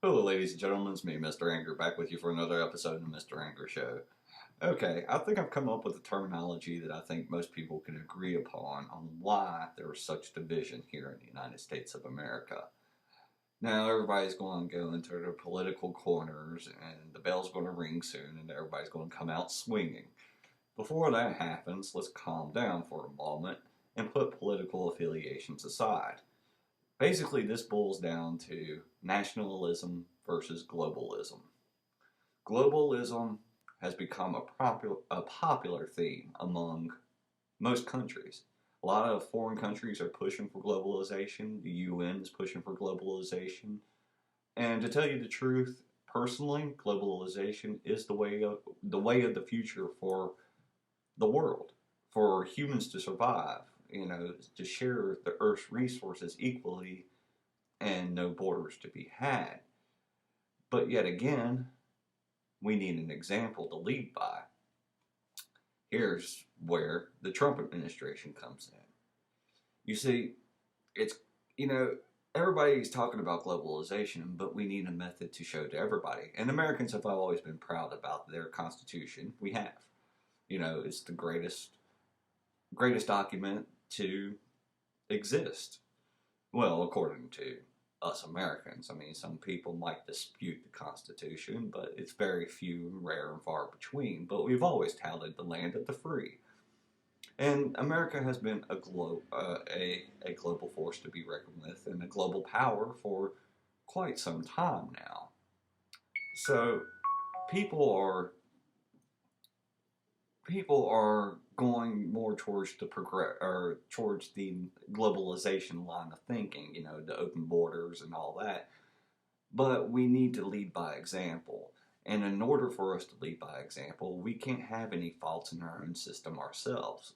Hello, ladies and gentlemen. It's me, Mr. Anger, back with you for another episode of the Mr. Anger Show. Okay, I think I've come up with a terminology that I think most people can agree upon on why there is such division here in the United States of America. Now, everybody's going to go into their political corners, and the bell's going to ring soon, and everybody's going to come out swinging. Before that happens, let's calm down for a moment and put political affiliations aside. Basically, this boils down to nationalism versus globalism. Globalism has become a popular theme among most countries. A lot of foreign countries are pushing for globalization. The UN is pushing for globalization. And to tell you the truth, personally, globalization is the way of the future for the world, for humans to survive, to share the Earth's resources equally and no borders to be had. But yet again, we need an example to lead by. Here's where the Trump administration comes in. You see, it's, everybody's talking about globalization, but we need a method to show to everybody. And Americans have always been proud about their Constitution. We have. It's the greatest document to exist. Well, according to us Americans. I mean, some people might dispute the Constitution, but it's very few and rare and far between. But we've always touted the land of the free. And America has been a global force to be reckoned with and a global power for quite some time now. So people are going more towards towards the globalization line of thinking, the open borders and all that. But we need to lead by example. And in order for us to lead by example, we can't have any faults in our own system ourselves.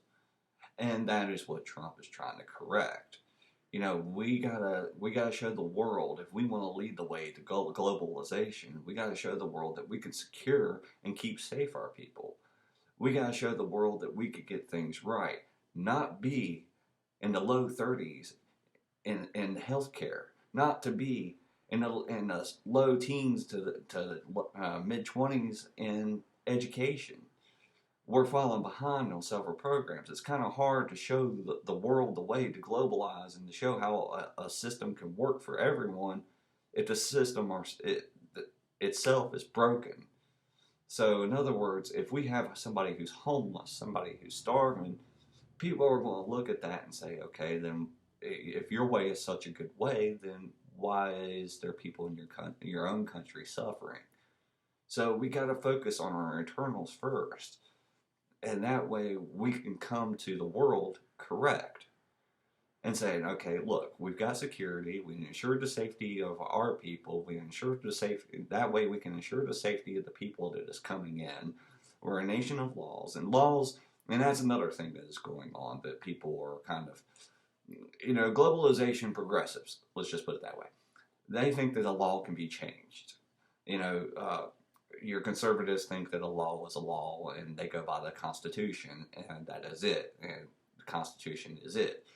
And that is what Trump is trying to correct. We gotta show the world, if we want to lead the way to globalization, we gotta show the world that we can secure and keep safe our people. We gotta show the world that we could get things right, not be in the low 30s in healthcare, not to be in the low teens to the mid 20s in education. We're falling behind on several programs. It's kind of hard to show the world the way to globalize and to show how a system can work for everyone if the system itself is broken. So, in other words, if we have somebody who's homeless, somebody who's starving, people are going to look at that and say, okay, then if your way is such a good way, then why is there people in your own country suffering? So we got to focus on our internals first. And that way we can come to the world correct and saying, okay, look, we've got security. We ensure the safety of our people. We ensure the safety. That way we can ensure the safety of the people that is coming in. We're a nation of laws. And that's another thing that is going on that people are kind of, globalization progressives, let's just put it that way. They think that a law can be changed. Your conservatives think that a law is a law and they go by the Constitution and that is it. And the Constitution is it.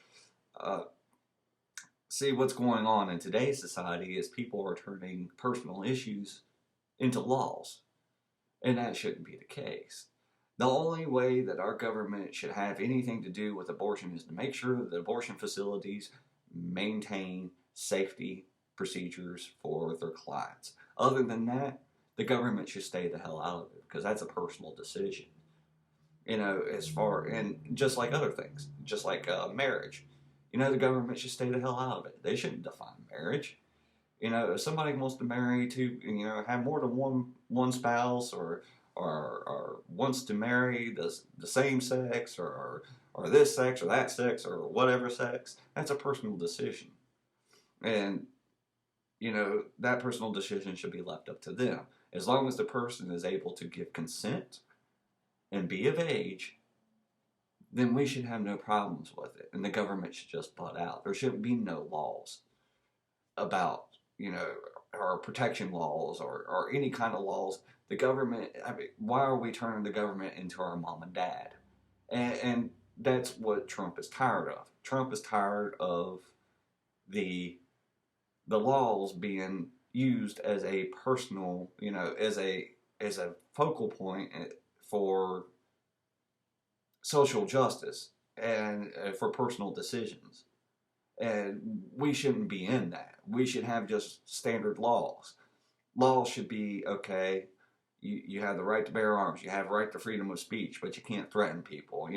See, what's going on in today's society is people are turning personal issues into laws. And that shouldn't be the case. The only way that our government should have anything to do with abortion is to make sure that the abortion facilities maintain safety procedures for their clients. Other than that, the government should stay the hell out of it because that's a personal decision. And just like other things, just like marriage. The government should stay the hell out of it. They shouldn't define marriage. If somebody wants to marry have more than one spouse or wants to marry the same sex or this sex or that sex or whatever sex, that's a personal decision. And, that personal decision should be left up to them. As long as the person is able to give consent and be of age, then we should have no problems with it. And the government should just butt out. There shouldn't be no laws about, or protection laws or any kind of laws. The government, why are we turning the government into our mom and dad? And that's what Trump is tired of. Trump is tired of the laws being, used as a personal, as a focal point for social justice and for personal decisions. And we shouldn't be in that. We should have just standard laws. Laws should be okay. You have the right to bear arms. You have right to freedom of speech, but you can't threaten people.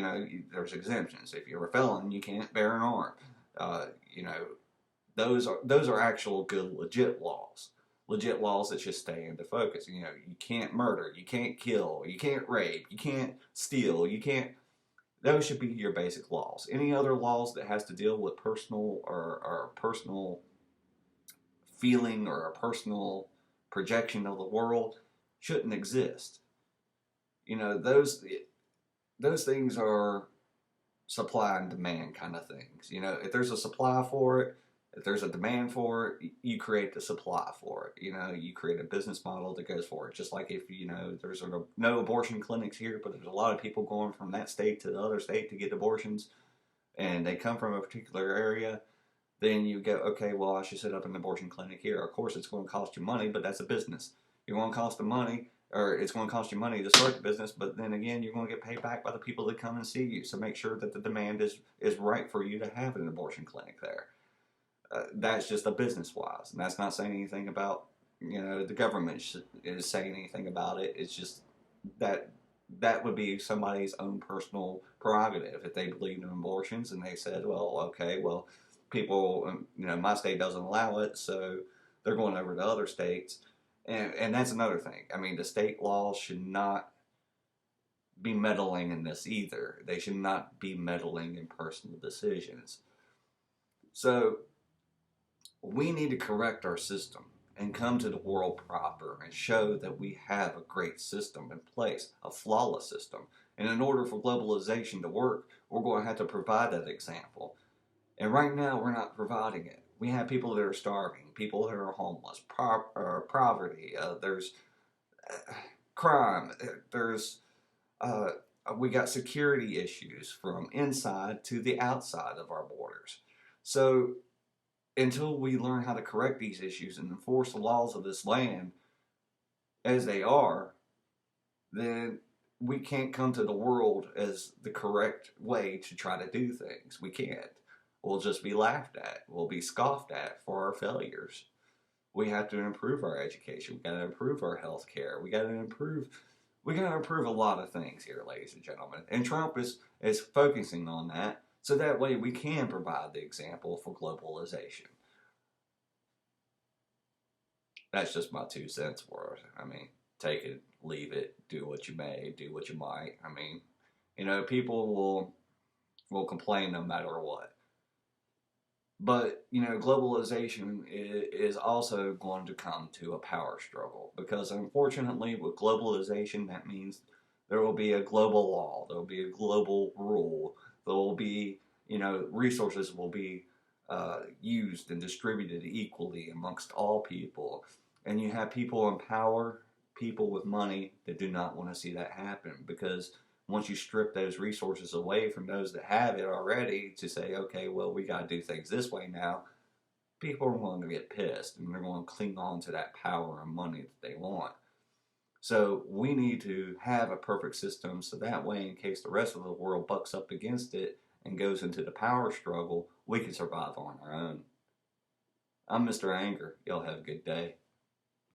There's exemptions. If you're a felon, you can't bear an arm. Uh, you know, those are actual good legit laws. Legit laws that should stay into focus. You can't murder, you can't kill, you can't rape, you can't steal, you can't. Those should be your basic laws. Any other laws that has to deal with personal or personal feeling or a personal projection of the world shouldn't exist. Those things are supply and demand kind of things. If there's a supply for it, if there's a demand for it, you create the supply for it. You create a business model that goes for it. Just like if, there's no abortion clinics here, but there's a lot of people going from that state to the other state to get abortions, and they come from a particular area, then you go, okay, well, I should set up an abortion clinic here. Of course, it's going to cost you money, but that's a business. You're going to cost them money, or it's going to cost you money to start the business, but then again, you're going to get paid back by the people that come and see you. So make sure that the demand is right for you to have an abortion clinic there. That's just a business-wise, and that's not saying anything about, the government is saying anything about it. It's just that would be somebody's own personal prerogative. If they believe in abortions and they said, well, okay, well, people, my state doesn't allow it, so they're going over to other states. And that's another thing. I mean, the state laws should not be meddling in this either. They should not be meddling in personal decisions. So we need to correct our system and come to the world proper and show that we have a great system in place, a flawless system. And in order for globalization to work, we're going to have to provide that example. And right now, we're not providing it. We have people that are starving, people that are homeless, poverty, there's crime, there's we got security issues from inside to the outside of our borders. So until we learn how to correct these issues and enforce the laws of this land as they are, then we can't come to the world as the correct way to try to do things. We can't. We'll just be laughed at. We'll be scoffed at for our failures. We have to improve our education. We got to improve our health care. We got to improve a lot of things here, ladies and gentlemen. And Trump is focusing on that, so that way we can provide the example for globalization. That's just my 2 cents worth. I mean, take it, leave it, do what you may, do what you might. I mean, people will complain no matter what. But, globalization is also going to come to a power struggle, because unfortunately with globalization, that means there will be a global law, there will be a global rule, there will be, resources will be used and distributed equally amongst all people. And you have people in power, people with money, that do not want to see that happen, because once you strip those resources away from those that have it already to say, okay, well, we got to do things this way now, people are going to get pissed and they're going to cling on to that power and money that they want. So we need to have a perfect system, so that way, in case the rest of the world bucks up against it and goes into the power struggle, we can survive on our own. I'm Mr. Anger. Y'all have a good day.